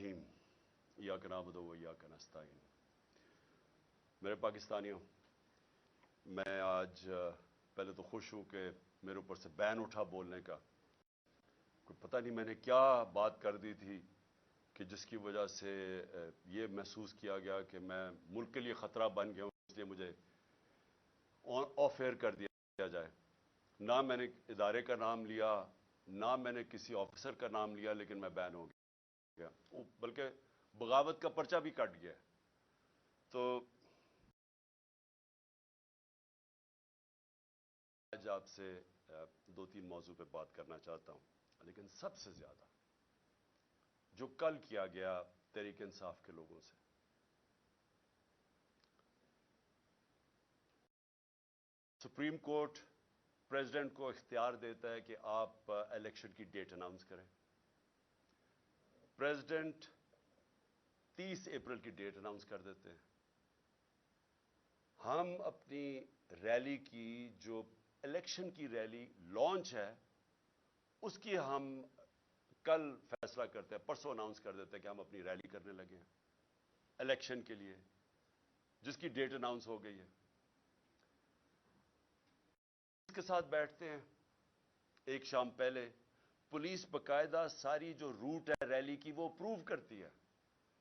الرحیم ایاک نعبد و ایاک نستعین۔ میرے پاکستانیوں، میں آج پہلے تو خوش ہوں کہ میرے اوپر سے بین اٹھا بولنے کا۔ کوئی پتہ نہیں میں نے کیا بات کر دی تھی کہ جس کی وجہ سے یہ محسوس کیا گیا کہ میں ملک کے لیے خطرہ بن گیا ہوں، اس لیے مجھے آف ایئر کر دیا جائے۔ نہ میں نے ادارے کا نام لیا، نہ میں نے کسی آفیسر کا نام لیا، لیکن میں بین ہو گیا، بلکہ بغاوت کا پرچہ بھی کٹ گیا۔ تو آج آپ سے دو تین موضوع پہ بات کرنا چاہتا ہوں، لیکن سب سے زیادہ جو کل کیا گیا تحریک انصاف کے لوگوں سے۔ سپریم کورٹ پریزیڈنٹ کو اختیار دیتا ہے کہ آپ الیکشن کی ڈیٹ اناؤنس کریں۔ پریزیڈنٹ 30 اپریل کی ڈیٹ اناؤنس کر دیتے ہیں۔ ہم اپنی ریلی کی جو الیکشن کی ریلی لانچ ہے، اس کی ہم کل فیصلہ کرتے ہیں، پرسوں اناؤنس کر دیتے ہیں کہ ہم اپنی ریلی کرنے لگے ہیں الیکشن کے لیے، جس کی ڈیٹ اناؤنس ہو گئی ہے۔ اس کے ساتھ بیٹھتے ہیں ایک شام پہلے، پولیس باقاعدہ ساری جو روٹ ہے ریلی کی وہ اپروو کرتی ہے،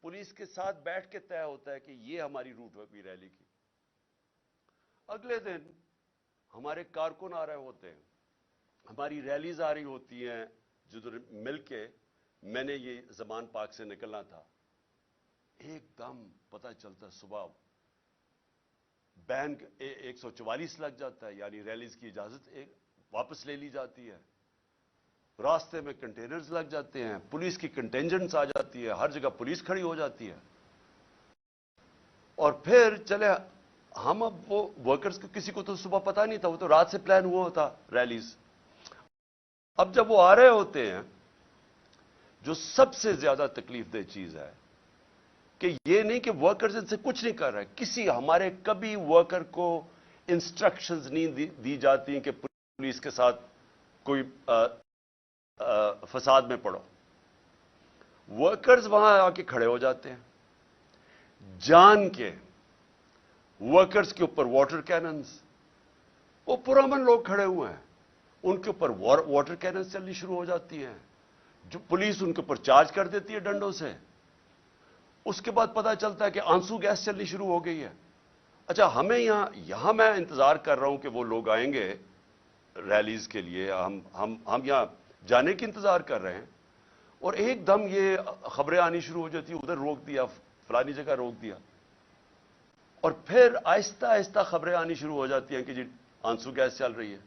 پولیس کے ساتھ بیٹھ کے طے ہوتا ہے کہ یہ ہماری روٹ ہوگی ریلی کی۔ اگلے دن ہمارے کارکن آ رہے ہوتے ہیں، ہماری ریلیز آ رہی ہوتی ہیں، جدھر مل کے میں نے یہ زمان پاک سے نکلنا تھا، ایک دم پتہ چلتا صبح بین 144 لگ جاتا ہے، یعنی ریلیز کی اجازت واپس لے لی جاتی ہے۔ راستے میں کنٹینرز لگ جاتے ہیں، پولیس کی کنٹینجنٹس آ جاتی ہے، ہر جگہ پولیس کھڑی ہو جاتی ہے۔ اور پھر چلے ہم، اب وہ ورکرز کو کسی کو تو صبح پتہ نہیں تھا، وہ تو رات سے پلان ہوا ہوتا ریلیز۔ اب جب وہ آ رہے ہوتے ہیں، جو سب سے زیادہ تکلیف دہ چیز ہے کہ یہ نہیں کہ ورکرز ان سے کچھ نہیں کر رہے، کسی ہمارے کبھی ورکر کو انسٹرکشنز نہیں دی جاتی ہیں کہ پولیس کے ساتھ کوئی فساد میں پڑو۔ ورکرز وہاں آ کے کھڑے ہو جاتے ہیں، جان کے ورکرز کے اوپر واٹر کیننز، وہ پرامن لوگ کھڑے ہوئے ہیں، ان کے اوپر واٹر کیننز چلنی شروع ہو جاتی ہیں، جو پولیس ان کے اوپر چارج کر دیتی ہے ڈنڈوں سے۔ اس کے بعد پتہ چلتا ہے کہ آنسو گیس چلنی شروع ہو گئی ہے۔ اچھا، ہمیں یہاں میں انتظار کر رہا ہوں کہ وہ لوگ آئیں گے ریلیز کے لیے، ہم یہاں جانے کی انتظار کر رہے ہیں، اور ایک دم یہ خبریں آنی شروع ہو جاتی ہیں، ادھر روک دیا، فلانی جگہ روک دیا، اور پھر آہستہ آہستہ خبریں آنی شروع ہو جاتی ہیں کہ جی آنسو گیس چل رہی ہے۔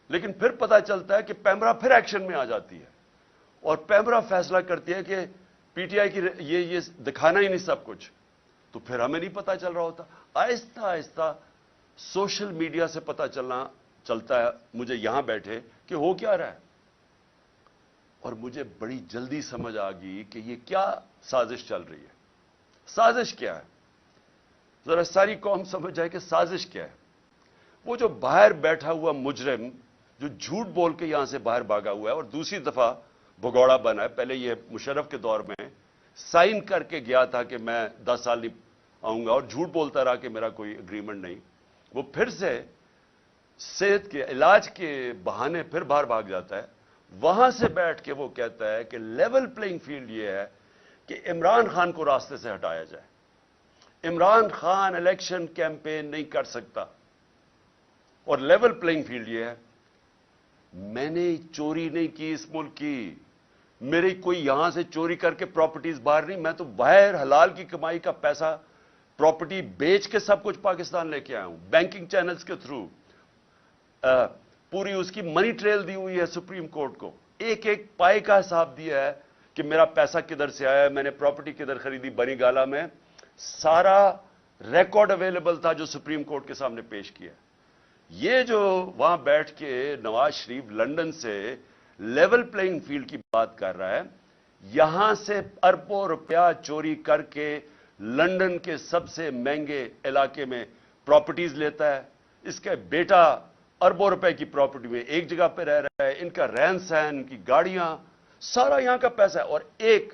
لیکن پھر پتہ چلتا ہے کہ پیمرا پھر ایکشن میں آ جاتی ہے، اور پیمرا فیصلہ کرتی ہے کہ پی ٹی آئی کی یہ دکھانا ہی نہیں سب کچھ، تو پھر ہمیں نہیں پتہ چل رہا ہوتا۔ آہستہ آہستہ سوشل میڈیا سے پتہ چلتا ہے مجھے یہاں بیٹھے کہ ہو کیا رہا ہے، اور مجھے بڑی جلدی سمجھ آ گئی کہ یہ کیا سازش چل رہی ہے۔ سازش کیا ہے؟ ذرا ساری قوم سمجھ جائے کہ سازش کیا ہے۔ وہ جو باہر بیٹھا ہوا مجرم جو جھوٹ بول کے یہاں سے باہر بھاگا ہوا ہے اور دوسری دفعہ بھگوڑا بنا ہے، پہلے یہ مشرف کے دور میں سائن کر کے گیا تھا کہ میں 10 سال نہیں آؤں گا، اور جھوٹ بولتا رہا کہ میرا کوئی اگریمنٹ نہیں، وہ پھر سے صحت کے علاج کے بہانے پھر باہر بھاگ جاتا ہے۔ وہاں سے بیٹھ کے وہ کہتا ہے کہ لیول پلینگ فیلڈ یہ ہے کہ عمران خان کو راستے سے ہٹایا جائے، عمران خان الیکشن کیمپین نہیں کر سکتا، اور لیول پلینگ فیلڈ یہ ہے میں نے چوری نہیں کی اس ملک کی، میری کوئی یہاں سے چوری کر کے پراپرٹیز باہر نہیں، میں تو باہر حلال کی کمائی کا پیسہ پراپرٹی بیچ کے سب کچھ پاکستان لے کے آیا ہوں، بینکنگ چینلز کے تھرو، پوری اس کی منی ٹریل دی ہوئی ہے سپریم کورٹ کو، ایک ایک پائے کا حساب دیا ہے کہ میرا پیسہ کدھر سے آیا ہے، میں نے پراپرٹی کدھر خریدی، بنی گالا میں سارا ریکارڈ اویلیبل تھا جو سپریم کورٹ کے سامنے پیش کیا۔ یہ جو وہاں بیٹھ کے نواز شریف لندن سے لیول پلینگ فیلڈ کی بات کر رہا ہے، یہاں سے اربوں روپیہ چوری کر کے لندن کے سب سے مہنگے علاقے میں پراپرٹیز لیتا ہے، اس کا بیٹا اربوں روپے کی پراپرٹی میں ایک جگہ پہ رہ رہا ہے، ان کا رہن سہن، ان کی گاڑیاں، سارا یہاں کا پیسہ ہے، اور ایک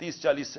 30-40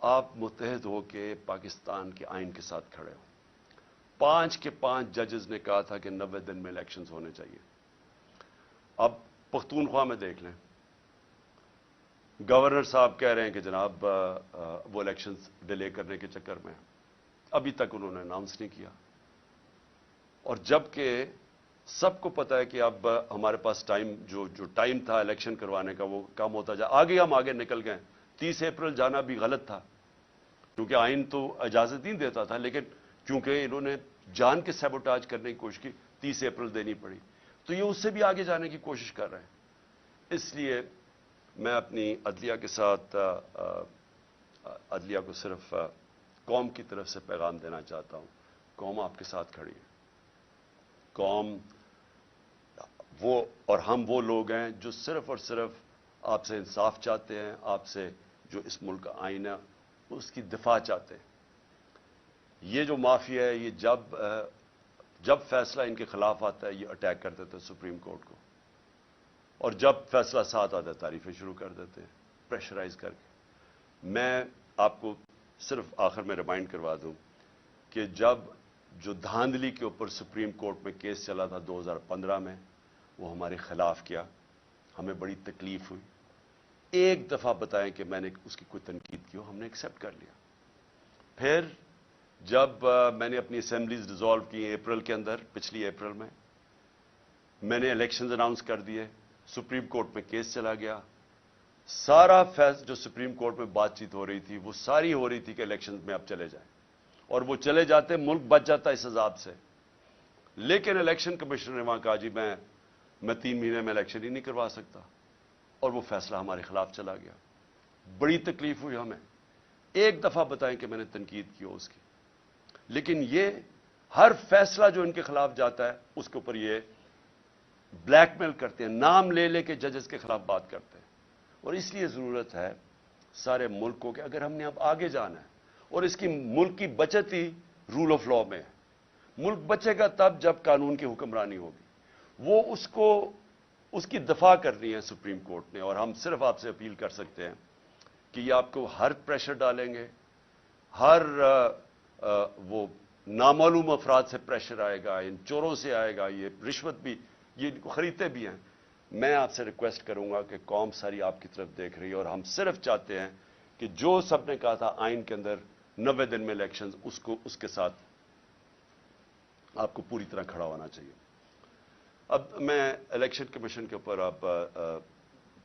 آپ متحد ہو کے پاکستان کے آئین کے ساتھ کھڑے ہو. 5 کے 5 ججز نے کہا تھا کہ 90 دن میں الیکشنز ہونے چاہیے. اب پختونخوا میں دیکھ لیں, گورنر صاحب کہہ رہے ہیں کہ جناب وہ الیکشنز ڈیلے کرنے کے چکر میں ابھی تک انہوں نے اناؤنس نہیں کیا, اور جبکہ سب کو پتا ہے کہ اب ہمارے پاس ٹائم جو ٹائم تھا الیکشن کروانے کا وہ کم ہوتا جا, ہم آگے نکل گئے. 30 اپریل جانا بھی غلط تھا کیونکہ آئین تو اجازت نہیں دیتا تھا, لیکن کیونکہ انہوں نے جان کے سیبوٹاج کرنے کی کوشش کی 30 اپریل دینی پڑی, تو یہ اس سے بھی آگے جانے کی کوشش کر رہے ہیں. اس لیے میں اپنی عدلیہ کے ساتھ عدلیہ کو صرف قوم کی طرف سے پیغام دینا چاہتا ہوں. قوم آپ کے ساتھ کھڑی ہے. قوم وہ اور ہم وہ لوگ ہیں جو صرف اور صرف آپ سے انصاف چاہتے ہیں, آپ سے جو اس ملک کا آئین ہے اس کی دفاع چاہتے ہیں. یہ جو مافیا ہے یہ جب فیصلہ ان کے خلاف آتا ہے یہ اٹیک کر دیتے ہیں سپریم کورٹ کو, اور جب فیصلہ ساتھ آتا ہے تعریفیں شروع کر دیتے ہیں پریشرائز کر کے. میں آپ کو صرف آخر میں ریمائنڈ کروا دوں کہ جب جو دھاندلی کے اوپر سپریم کورٹ میں کیس چلا تھا 2015 میں, وہ ہمارے خلاف کیا, ہمیں بڑی تکلیف ہوئی. ایک دفعہ بتائیں کہ میں نے اس کی کوئی تنقید کی ہو, ہم نے ایکسیپٹ کر لیا. پھر جب میں نے اپنی اسمبلیز ڈیزالو کی اپریل کے اندر, پچھلی اپریل میں نے الیکشنز اناؤنس کر دیے, سپریم کورٹ میں کیس چلا گیا. سارا جو سپریم کورٹ میں بات چیت ہو رہی تھی وہ ساری ہو رہی تھی کہ الیکشنز میں اب چلے جائیں, اور وہ چلے جاتے ملک بچ جاتا اس عذاب سے. لیکن الیکشن کمیشنر نے وہاں کہا جی میں 3 مہینے میں الیکشن ہی نہیں کروا سکتا, اور وہ فیصلہ ہمارے خلاف چلا گیا. بڑی تکلیف ہوئی ہمیں. ایک دفعہ بتائیں کہ میں نے تنقید کی ہو اس کی, لیکن یہ ہر فیصلہ جو ان کے خلاف جاتا ہے اس کے اوپر یہ بلیک میل کرتے ہیں, نام لے لے کے ججز کے خلاف بات کرتے ہیں. اور اس لیے ضرورت ہے سارے ملک کو کہ اگر ہم نے اب آگے جانا ہے, اور اس کی ملک کی بچت ہی رول آف لا میں ہے. ملک بچے گا تب جب قانون کی حکمرانی ہوگی. وہ اس کی دفاع کرنی ہے سپریم کورٹ نے, اور ہم صرف آپ سے اپیل کر سکتے ہیں کہ یہ آپ کو ہر پریشر ڈالیں گے, ہر وہ نامعلوم افراد سے پریشر آئے گا, ان چوروں سے آئے گا, یہ رشوت بھی یہ خریدتے بھی ہیں. میں آپ سے ریکویسٹ کروں گا کہ قوم ساری آپ کی طرف دیکھ رہی ہے, اور ہم صرف چاہتے ہیں کہ جو سب نے کہا تھا آئین کے اندر 90 دن میں الیکشنز, اس کے ساتھ آپ کو پوری طرح کھڑا ہونا چاہیے. اب میں الیکشن کمیشن کے اوپر آپ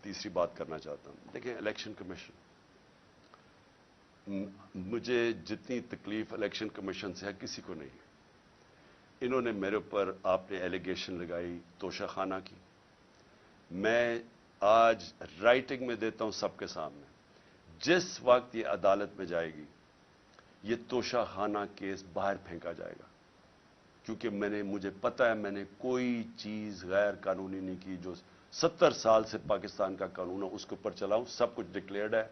تیسری بات کرنا چاہتا ہوں. دیکھیں الیکشن کمیشن, مجھے جتنی تکلیف الیکشن کمیشن سے ہے کسی کو نہیں. انہوں نے میرے اوپر, آپ نے ایلیگیشن لگائی توشہ خانہ کی. میں آج رائٹنگ میں دیتا ہوں سب کے سامنے, جس وقت یہ عدالت میں جائے گی یہ توشہ خانہ کیس باہر پھینکا جائے گا, کیونکہ مجھے پتا ہے میں نے کوئی چیز غیر قانونی نہیں کی. جو 70 سال سے پاکستان کا قانون ہے اس کے اوپر چلا ہوں, سب کچھ ڈکلیئرڈ ہے,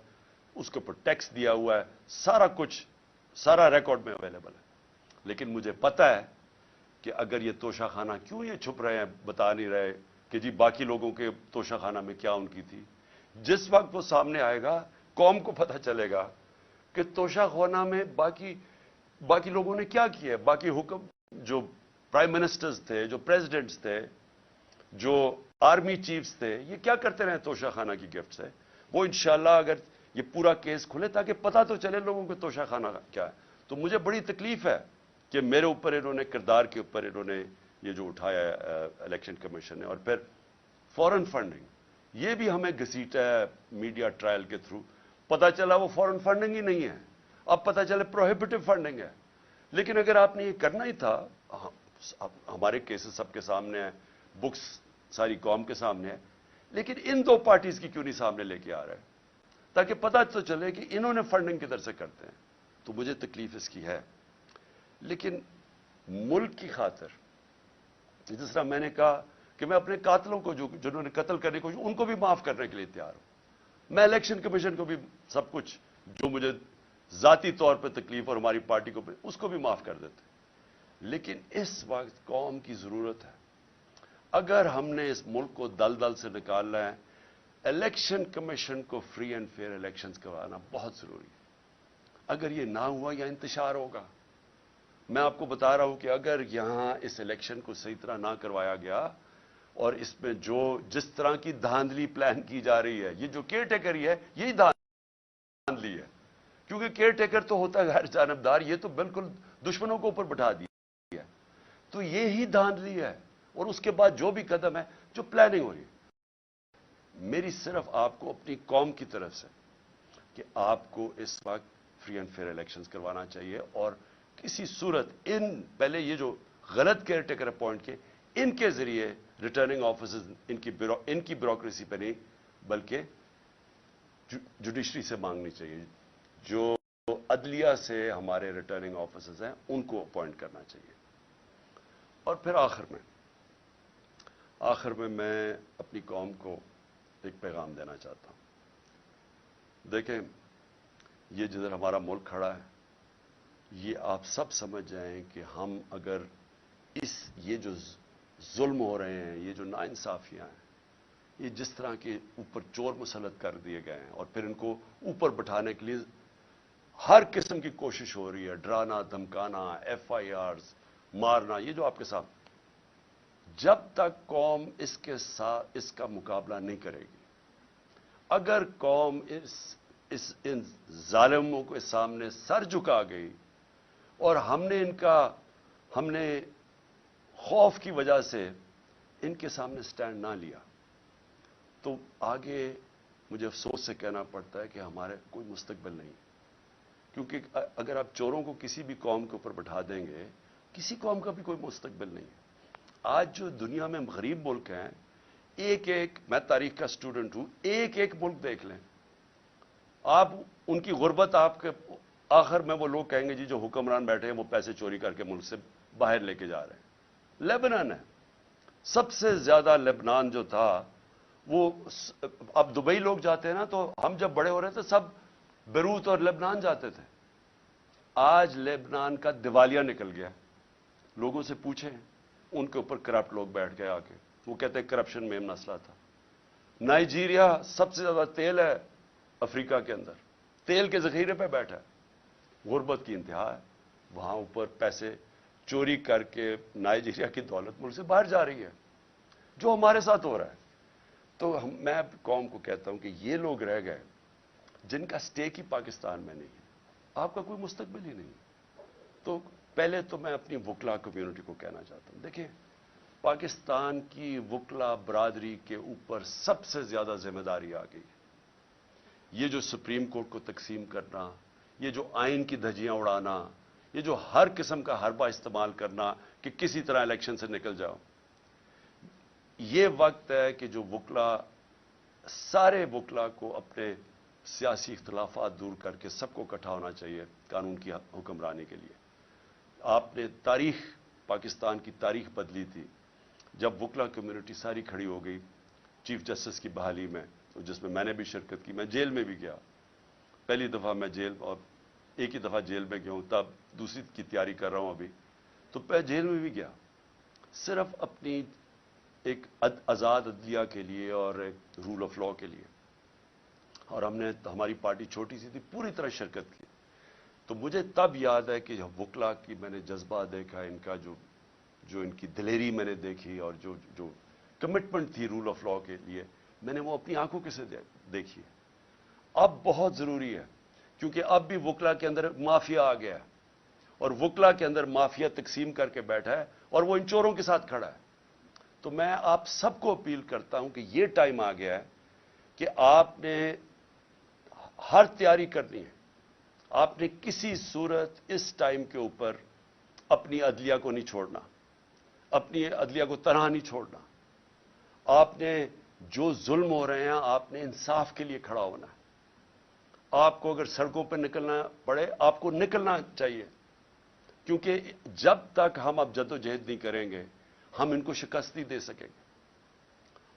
اس کے اوپر ٹیکس دیا ہوا ہے, سارا کچھ سارا ریکارڈ میں اویلیبل ہے. لیکن مجھے پتا ہے کہ اگر یہ توشہ خانہ, کیوں یہ چھپ رہے ہیں, بتا نہیں رہے کہ جی باقی لوگوں کے توشہ خانہ میں کیا ان کی تھی. جس وقت وہ سامنے آئے گا قوم کو پتہ چلے گا کہ توشہ خانہ میں باقی لوگوں نے کیا کیا ہے. باقی حکم جو پرائم منسٹرز تھے, جو پریزیڈنٹس تھے, جو آرمی چیفز تھے, یہ کیا کرتے رہے توشہ خانہ کی گفٹ سے. وہ انشاءاللہ اگر یہ پورا کیس کھلے تاکہ پتہ تو چلے لوگوں کو توشہ خانہ کیا ہے. تو مجھے بڑی تکلیف ہے کہ میرے اوپر انہوں نے, کردار کے اوپر انہوں نے یہ جو اٹھایا ہے الیکشن کمیشن نے. اور پھر فورن فنڈنگ, یہ بھی ہمیں گھسیٹا ہے میڈیا ٹرائل کے تھرو. پتہ چلا وہ فورن فنڈنگ ہی نہیں ہے, اب پتہ چلے پروہیبٹیو فنڈنگ ہے. لیکن اگر آپ نے یہ کرنا ہی تھا, ہمارے کیسز سب کے سامنے ہیں, بکس ساری قوم کے سامنے ہے, لیکن ان 2 پارٹیز کی کیوں نہیں سامنے لے کے آ رہے ہیں تاکہ پتہ تو چلے کہ انہوں نے فنڈنگ کدھر سے کرتے ہیں. تو مجھے تکلیف اس کی ہے. لیکن ملک کی خاطر, جس طرح میں نے کہا کہ میں اپنے قاتلوں کو جنہوں نے قتل کرنے کو, ان کو بھی معاف کرنے کے لیے تیار ہوں. میں الیکشن کمیشن کو بھی سب کچھ جو مجھے ذاتی طور پہ تکلیف اور ہماری پارٹی کو اس کو بھی معاف کر دیتے. لیکن اس وقت قوم کی ضرورت ہے. اگر ہم نے اس ملک کو دلدل سے نکالنا ہے, الیکشن کمیشن کو فری اینڈ فیئر الیکشنز کروانا بہت ضروری ہے. اگر یہ نہ ہوا یا انتشار ہوگا. میں آپ کو بتا رہا ہوں کہ اگر یہاں اس الیکشن کو صحیح طرح نہ کروایا گیا اور اس میں جس طرح کی دھاندلی پلان کی جا رہی ہے, یہ جو کیئر ٹیکر ہی ہے یہی دھاندلی ہے, کیونکہ کیئر ٹیکر تو ہوتا ہے غیر جانبدار, یہ تو بالکل دشمنوں کو اوپر بٹھا دیا ہے. تو یہی دھاندلی ہے, اور اس کے بعد جو بھی قدم ہے, جو پلاننگ ہو رہی ہے. میری صرف آپ کو اپنی قوم کی طرف سے کہ آپ کو اس وقت فری اینڈ فیئر الیکشنز کروانا چاہیے, اور کسی صورت پہلے یہ جو غلط کیئر ٹیکر اپوائنٹ کے, ان کے ذریعے ریٹرننگ آفیسرز ان کی بیوروکریسی پہ نہیں بلکہ جوڈیشری سے مانگنی چاہیے. جو عدلیہ سے ہمارے ریٹرننگ آفیسرز ہیں ان کو اپوائنٹ کرنا چاہیے. اور پھر آخر میں میں اپنی قوم کو ایک پیغام دینا چاہتا ہوں. دیکھیں, یہ جدھر ہمارا ملک کھڑا ہے, یہ آپ سب سمجھ جائیں کہ ہم اگر یہ جو ظلم ہو رہے ہیں, یہ جو ناانصافیاں ہیں, یہ جس طرح کے اوپر چور مسلط کر دیے گئے ہیں, اور پھر ان کو اوپر بٹھانے کے لیے ہر قسم کی کوشش ہو رہی ہے, ڈرانا, دھمکانا, FIRs مارنا, یہ جو آپ کے ساتھ, جب تک قوم اس کا مقابلہ نہیں کرے گی, اگر قوم ان ظالموں کے سامنے سر جھکا گئی اور ہم نے خوف کی وجہ سے ان کے سامنے سٹینڈ نہ لیا, تو آگے مجھے افسوس سے کہنا پڑتا ہے کہ ہمارے کوئی مستقبل نہیں. کیونکہ اگر آپ چوروں کو کسی بھی قوم کے اوپر بٹھا دیں گے, کسی قوم کا بھی کوئی مستقبل نہیں ہے. آج جو دنیا میں غریب ملک ہیں, میں تاریخ کا اسٹوڈنٹ ہوں, ایک ملک دیکھ لیں آپ, ان کی غربت آپ کے آخر میں وہ لوگ کہیں گے جی جو حکمران بیٹھے ہیں وہ پیسے چوری کر کے ملک سے باہر لے کے جا رہے ہیں. لیبنان ہے سب سے زیادہ. لیبنان جو تھا وہ, اب دبئی لوگ جاتے ہیں نا, تو ہم جب بڑے ہو رہے تھے سب بیروت اور لیبنان جاتے تھے. آج لیبنان کا دیوالیہ نکل گیا. لوگوں سے پوچھیں, ان کے اوپر کرپٹ لوگ بیٹھ گئے آ کے, وہ کہتے ہیں کرپشن میں مسئلہ تھا. نائجیریا سب سے زیادہ تیل ہے افریقہ کے اندر, تیل کے ذخیرے پہ بیٹھا ہے, غربت کی انتہا ہے. وہاں اوپر پیسے چوری کر کے نائجیریا کی دولت ملک سے باہر جا رہی ہے, جو ہمارے ساتھ ہو رہا ہے. تو میں قوم کو کہتا ہوں کہ یہ لوگ رہ گئے جن کا سٹیک ہی پاکستان میں نہیں ہے, آپ کا کوئی مستقبل ہی نہیں. تو پہلے تو میں اپنی وکلا کمیونٹی کو کہنا چاہتا ہوں, دیکھیں پاکستان کی وکلا برادری کے اوپر سب سے زیادہ ذمہ داری آ گئی. یہ جو سپریم کورٹ کو تقسیم کرنا, یہ جو آئین کی دھجیاں اڑانا, یہ جو ہر قسم کا حربہ استعمال کرنا کہ کسی طرح الیکشن سے نکل جاؤ, یہ وقت ہے کہ جو سارے وکلا کو اپنے سیاسی اختلافات دور کر کے سب کو اکٹھا ہونا چاہیے قانون کی حکمرانی کے لیے. آپ نے پاکستان کی تاریخ بدلی تھی جب وکلا کمیونٹی ساری کھڑی ہو گئی چیف جسٹس کی بحالی میں, جس میں میں نے بھی شرکت کی. میں جیل میں بھی گیا, پہلی دفعہ میں جیل, اور ایک ہی دفعہ جیل میں گیا ہوں, تب دوسری کی تیاری کر رہا ہوں ابھی. تو جیل میں بھی گیا صرف اپنی ایک آزاد عدلیہ کے لیے اور ایک رول آف لا کے لیے, اور ہماری پارٹی چھوٹی سی تھی, پوری طرح شرکت کی. تو مجھے تب یاد ہے کہ وکلا کی میں نے جذبہ دیکھا, ان کا جو ان کی دلیری میں نے دیکھی, اور جو کمٹمنٹ تھی رول آف لا کے لیے, میں نے وہ اپنی آنکھوں کے سے دیکھی. اب بہت ضروری ہے, کیونکہ اب بھی وکلا کے اندر مافیا آ گیا ہے, اور وکلا کے اندر مافیا تقسیم کر کے بیٹھا ہے, اور وہ ان چوروں کے ساتھ کھڑا ہے. تو میں آپ سب کو اپیل کرتا ہوں کہ یہ ٹائم آ گیا ہے کہ آپ نے ہر تیاری کرنی ہے. آپ نے کسی صورت اس ٹائم کے اوپر اپنی عدلیہ کو نہیں چھوڑنا, اپنی عدلیہ کو تنہا نہیں چھوڑنا. آپ نے جو ظلم ہو رہے ہیں, آپ نے انصاف کے لیے کھڑا ہونا ہے. آپ کو اگر سڑکوں پہ نکلنا پڑے, آپ کو نکلنا چاہیے, کیونکہ جب تک ہم اب جدوجہد نہیں کریں گے ہم ان کو شکست نہیں دے سکیں گے.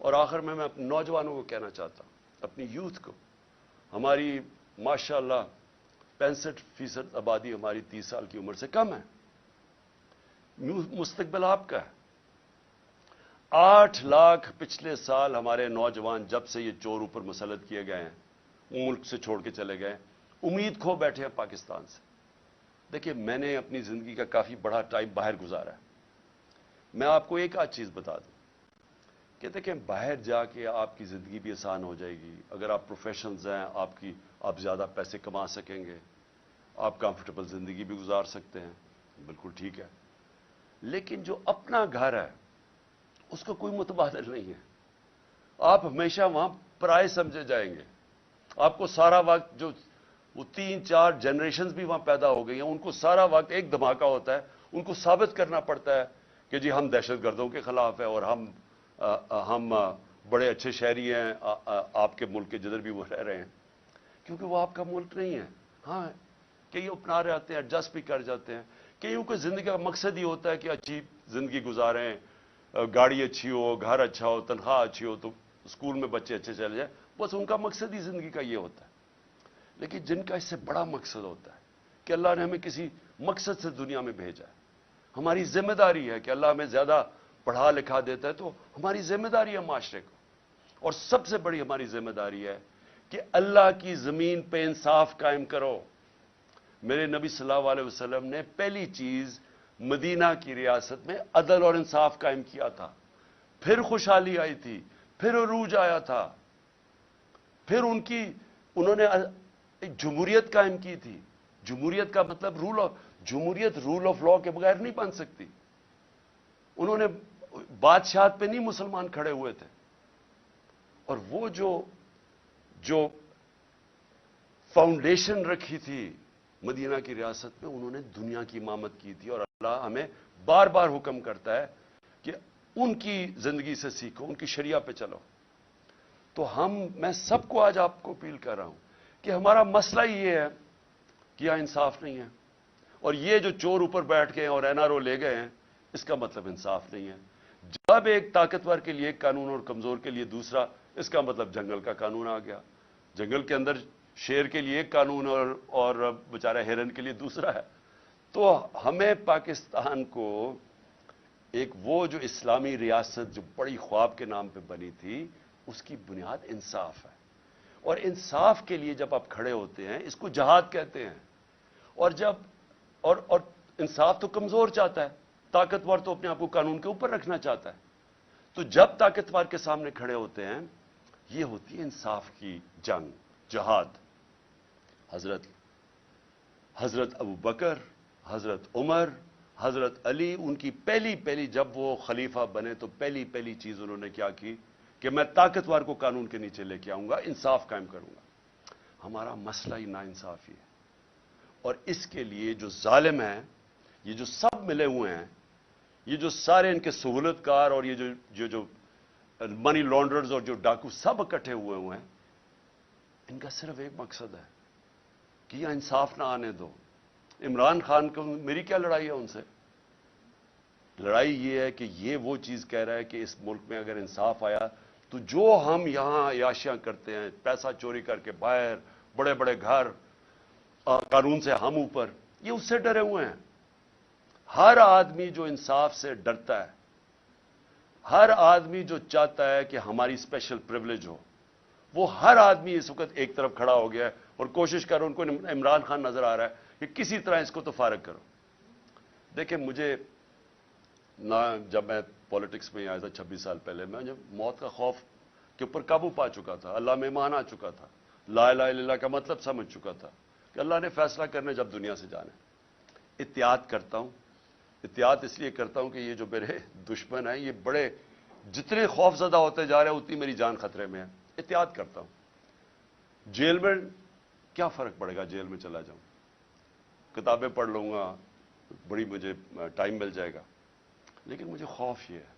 اور آخر میں اپنے نوجوانوں کو کہنا چاہتا ہوں, اپنی یوتھ کو, ہماری ماشاءاللہ 65% آبادی ہماری 30 سال کی عمر سے کم ہے. مستقبل آپ کا ہے. 8 لاکھ پچھلے سال ہمارے نوجوان جب سے یہ چور اوپر مسلط کیے گئے ہیں, ملک سے چھوڑ کے چلے گئے, امید کھو بیٹھے ہیں پاکستان سے. دیکھیے میں نے اپنی زندگی کا کافی بڑا ٹائم باہر گزارا ہے. میں آپ کو ایک آدھ چیز بتا دوں کہ دیکھیں باہر جا کے آپ کی زندگی بھی آسان ہو جائے گی. اگر آپ پروفیشنلز ہیں آپ زیادہ پیسے کما سکیں گے, آپ کمفرٹیبل زندگی بھی گزار سکتے ہیں, بالکل ٹھیک ہے. لیکن جو اپنا گھر ہے اس کا کوئی متبادل نہیں ہے. آپ ہمیشہ وہاں پرائے سمجھے جائیں گے. آپ کو سارا وقت جو وہ 3-4 جنریشنز بھی وہاں پیدا ہو گئی ہیں, ان کو سارا وقت ایک دھماکہ ہوتا ہے, ان کو ثابت کرنا پڑتا ہے کہ جی ہم دہشت گردوں کے خلاف ہیں اور ہم بڑے اچھے شہری ہیں آپ کے ملک کے جدھر بھی وہ رہ رہے ہیں, کیونکہ وہ آپ کا ملک نہیں ہے. ہاں کئی اپنا رہے آتے ہیں, ایڈجسٹ بھی کر جاتے ہیں. کئیوں کو زندگی کا مقصد ہی ہوتا ہے کہ اچھی زندگی گزاریں, گاڑی اچھی ہو, گھر اچھا ہو, تنخواہ اچھی ہو, تو اسکول میں بچے اچھے چلے جائیں. بس ان کا مقصد ہی زندگی کا یہ ہوتا ہے. لیکن جن کا اس سے بڑا مقصد ہوتا ہے کہ اللہ نے ہمیں کسی مقصد سے دنیا میں بھیجا ہے, ہماری ذمہ داری ہے کہ اللہ ہمیں زیادہ پڑھا لکھا دیتا ہے تو ہماری ذمہ داری ہے معاشرے کو. اور سب سے بڑی ہماری ذمہ داری ہے کہ اللہ کی زمین پہ انصاف قائم کرو. میرے نبی صلی اللہ علیہ وسلم نے پہلی چیز مدینہ کی ریاست میں عدل اور انصاف قائم کیا تھا. پھر خوشحالی آئی تھی, پھر عروج آیا تھا, پھر انہوں نے ایک جمہوریت قائم کی تھی. جمہوریت کا مطلب جمہوریت رول آف لا کے بغیر نہیں بن سکتی. انہوں نے بادشاہت پہ نہیں مسلمان کھڑے ہوئے تھے. اور وہ جو فاؤنڈیشن رکھی تھی مدینہ کی ریاست میں, انہوں نے دنیا کی امامت کی تھی. اور اللہ ہمیں بار بار حکم کرتا ہے کہ ان کی زندگی سے سیکھو, ان کی شریعہ پہ چلو. تو میں سب کو آج آپ کو اپیل کر رہا ہوں کہ ہمارا مسئلہ یہ ہے کہ یہاں انصاف نہیں ہے. اور یہ جو چور اوپر بیٹھ گئے اور این آر او لے گئے ہیں, اس کا مطلب انصاف نہیں ہے. جب ایک طاقتور کے لیے ایک قانون اور کمزور کے لیے دوسرا, اس کا مطلب جنگل کا قانون آ گیا. جنگل کے اندر شیر کے لیے ایک قانون اور بیچارہ ہرن کے لیے دوسرا ہے. تو ہمیں پاکستان کو ایک وہ جو اسلامی ریاست جو بڑی خواب کے نام پہ بنی تھی, اس کی بنیاد انصاف ہے. اور انصاف کے لیے جب آپ کھڑے ہوتے ہیں, اس کو جہاد کہتے ہیں. اور انصاف تو کمزور چاہتا ہے, طاقتور تو اپنے آپ کو قانون کے اوپر رکھنا چاہتا ہے. تو جب طاقتور کے سامنے کھڑے ہوتے ہیں, یہ ہوتی ہے انصاف کی جنگ, جہاد. حضرت ابو بکر, حضرت عمر, حضرت علی, ان کی پہلی جب وہ خلیفہ بنے تو پہلی چیز انہوں نے کیا کی کہ میں طاقتور کو قانون کے نیچے لے کے آؤں گا, انصاف قائم کروں گا. ہمارا مسئلہ ہی ناانصافی ہے. اور اس کے لیے جو ظالم ہیں, یہ جو سب ملے ہوئے ہیں, یہ جو سارے ان کے سہولت کار اور یہ جو منی لانڈرز اور جو ڈاکو سب اکٹھے ہوئے ہیں, ان کا صرف ایک مقصد ہے کہ یہ انصاف نہ آنے دو. عمران خان کو میری کیا لڑائی ہے ان سے؟ لڑائی یہ ہے کہ یہ وہ چیز کہہ رہا ہے کہ اس ملک میں اگر انصاف آیا تو جو ہم یہاں عیاشیاں کرتے ہیں, پیسہ چوری کر کے باہر, بڑے بڑے گھر, قانون سے ہم اوپر, یہ اس سے ڈرے ہوئے ہیں. ہر آدمی جو انصاف سے ڈرتا ہے, ہر آدمی جو چاہتا ہے کہ ہماری اسپیشل پریولیج ہو, وہ ہر آدمی اس وقت ایک طرف کھڑا ہو گیا ہے اور کوشش کر رہا. ان کو عمران خان نظر آ رہا ہے کہ کسی طرح اس کو تو فارغ کرو. دیکھیں مجھے نہ جب میں پالیٹکس میں آیا تھا 26 سال پہلے, میں جب موت کا خوف کے اوپر قابو پا چکا تھا, اللہ میں ایمان آ چکا تھا, لا الہ الا اللہ کا مطلب سمجھ چکا تھا کہ اللہ نے فیصلہ کرنے جب دنیا سے جانا ہے. احتیاط کرتا ہوں. احتیاط اس لیے کرتا ہوں کہ یہ جو میرے دشمن ہیں, یہ بڑے جتنے خوف زدہ ہوتے جا رہے ہیں اتنی میری جان خطرے میں ہے. احتیاط کرتا ہوں. جیل میں کیا فرق پڑے گا, جیل میں چلا جاؤں, کتابیں پڑھ لوں گا, بڑی مجھے ٹائم مل جائے گا. لیکن مجھے خوف یہ ہے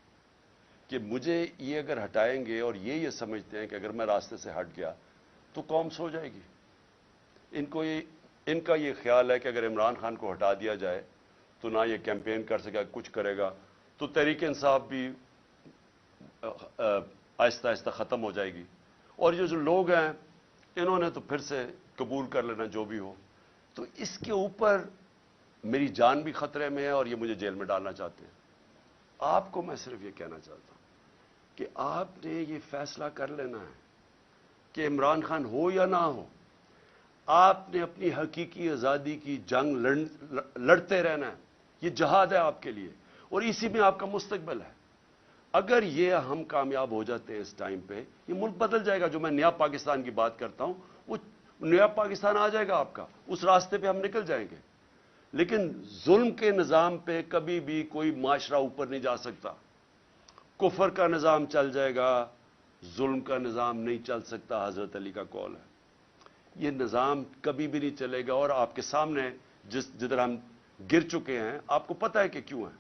کہ مجھے یہ اگر ہٹائیں گے اور یہ سمجھتے ہیں کہ اگر میں راستے سے ہٹ گیا تو قوم سو جائے گی. ان کا یہ خیال ہے کہ اگر عمران خان کو ہٹا دیا جائے تو نہ یہ کیمپین کر سکے, کچھ کرے گا, تو تحریک انصاف بھی آہستہ آہستہ ختم ہو جائے گی. اور یہ جو لوگ ہیں انہوں نے تو پھر سے قبول کر لینا جو بھی ہو. تو اس کے اوپر میری جان بھی خطرے میں ہے اور یہ مجھے جیل میں ڈالنا چاہتے ہیں. آپ کو میں صرف یہ کہنا چاہتا ہوں کہ آپ نے یہ فیصلہ کر لینا ہے کہ عمران خان ہو یا نہ ہو. آپ نے اپنی حقیقی آزادی کی جنگ لڑتے رہنا ہے. یہ جہاد ہے آپ کے لیے اور اسی میں آپ کا مستقبل ہے. اگر یہ ہم کامیاب ہو جاتے ہیں اس ٹائم پہ, یہ ملک بدل جائے گا. جو میں نیا پاکستان کی بات کرتا ہوں, وہ نیا پاکستان آ جائے گا آپ کا. اس راستے پہ ہم نکل جائیں گے. لیکن ظلم کے نظام پہ کبھی بھی کوئی معاشرہ اوپر نہیں جا سکتا. کفر کا نظام چل جائے گا, ظلم کا نظام نہیں چل سکتا. حضرت علی کا قول ہے. یہ نظام کبھی بھی نہیں چلے گا. اور آپ کے سامنے جدھر ہم گر چکے ہیں, آپ کو پتہ ہے کہ کیوں ہے.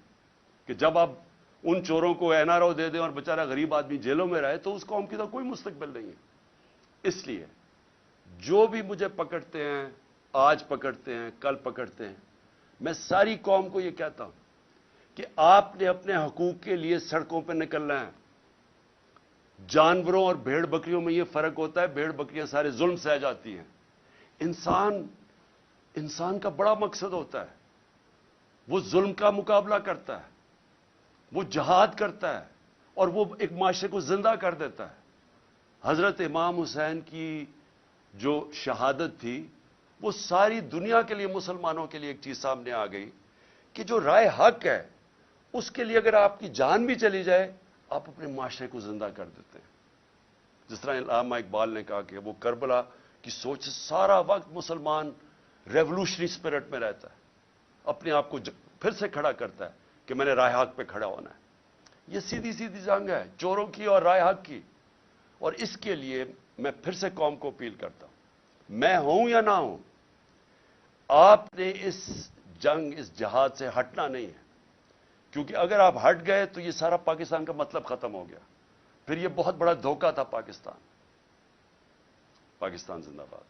کہ جب آپ ان چوروں کو این آر او دے دیں اور بیچارہ غریب آدمی جیلوں میں رہے, تو اس قوم کی تو کوئی مستقبل نہیں ہے. اس لیے جو بھی مجھے پکڑتے ہیں, آج پکڑتے ہیں, کل پکڑتے ہیں, میں ساری قوم کو یہ کہتا ہوں کہ آپ نے اپنے حقوق کے لیے سڑکوں پہ نکلنا ہے. جانوروں اور بھیڑ بکریوں میں یہ فرق ہوتا ہے, بھیڑ بکریاں سارے ظلم سہ جاتی ہیں. انسان کا بڑا مقصد ہوتا ہے, وہ ظلم کا مقابلہ کرتا ہے, وہ جہاد کرتا ہے, اور وہ ایک معاشرے کو زندہ کر دیتا ہے. حضرت امام حسین کی جو شہادت تھی, وہ ساری دنیا کے لیے, مسلمانوں کے لیے ایک چیز سامنے آ گئی کہ جو رائے حق ہے, اس کے لیے اگر آپ کی جان بھی چلی جائے, آپ اپنے معاشرے کو زندہ کر دیتے ہیں. جس طرح علامہ اقبال نے کہا کہ وہ کربلا کی سوچ سے سارا وقت مسلمان ریولوشنری اسپرٹ میں رہتا ہے, اپنے آپ کو پھر سے کھڑا کرتا ہے کہ میں نے رائے حق پہ کھڑا ہونا ہے. یہ سیدھی سیدھی جنگ ہے چوروں کی اور رائے حق کی. اور اس کے لیے میں پھر سے قوم کو اپیل کرتا ہوں, میں ہوں یا نہ ہوں, آپ نے اس جنگ, اس جہاد سے ہٹنا نہیں ہے. کیونکہ اگر آپ ہٹ گئے تو یہ سارا پاکستان کا مطلب ختم ہو گیا. پھر یہ بہت بڑا دھوکہ تھا پاکستان. پاکستان زندہ باد.